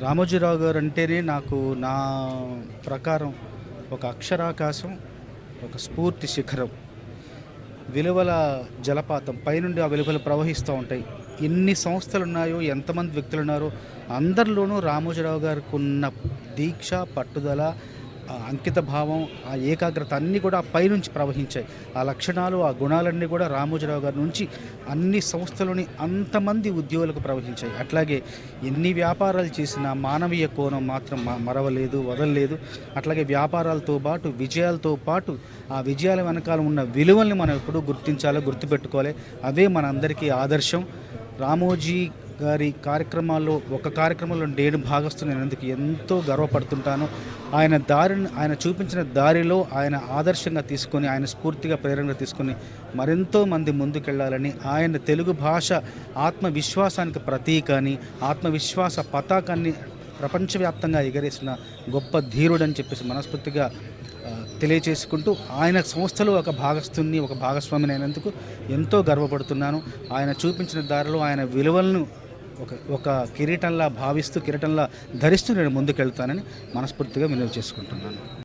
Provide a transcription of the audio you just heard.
రామోజీరావు గారు అంటేనే నాకు నా ప్రకారం ఒక అక్షరాకాశం, ఒక స్ఫూర్తి శిఖరం, విలువల జలపాతం. పైనుండి ఆ విలువలు ప్రవహిస్తూ ఉంటాయి. ఎన్ని సంస్థలున్నాయో, ఎంతమంది వ్యక్తులున్నారో అందరిలోనూ రామోజీరావు గారికి ఉన్న దీక్ష, పట్టుదల, ఆ అంకిత భావం, ఆ ఏకాగ్రత అన్నీ కూడా పైనుంచి ప్రవహించాయి. ఆ లక్షణాలు, ఆ గుణాలన్నీ కూడా రామోజీరావు గారి నుంచి అన్ని సంస్థలోని అంతమంది ఉద్యోగులకు ప్రవహించాయి. అట్లాగే ఎన్ని వ్యాపారాలు చేసినా మానవీయ కోణం మాత్రం మరవలేదు, వదలలేదు. అట్లాగే వ్యాపారాలతో పాటు, విజయాలతో పాటు ఆ విజయాల వెనకాల ఉన్న విలువల్ని మనం ఎప్పుడూ గుర్తించాలి, గుర్తుపెట్టుకోవాలి. అవే మనందరికీ ఆదర్శం. రామోజీ గారి కార్యక్రమాల్లో ఒక కార్యక్రమంలో నేను భాగస్తున్నందుకు ఎంతో గర్వపడుతుంటాను. ఆయన చూపించిన దారిలో ఆయన ఆదర్శంగా తీసుకొని, ఆయన స్ఫూర్తిగా ప్రేరణగా తీసుకొని మరెంతో మంది ముందుకెళ్ళాలని, ఆయన తెలుగు భాష ఆత్మవిశ్వాసానికి ప్రతీక అని, ఆత్మవిశ్వాస పతాకాన్ని ప్రపంచవ్యాప్తంగా ఎగరేసిన గొప్ప ధీరుడని చెప్పేసి మనస్ఫూర్తిగా తెలియచేసుకుంటూ, ఆయన సంస్థలో ఒక భాగస్వామిని అయినందుకు ఎంతో గర్వపడుతున్నాను. ఆయన చూపించిన దారిలో ఆయన విలువలను ఒక కిరీటంలా భావిస్తూ, కిరీటంలా ధరిస్తూ నేను ముందుకెళ్తానని మనస్ఫూర్తిగా వినవి చేసుకుంటున్నాను.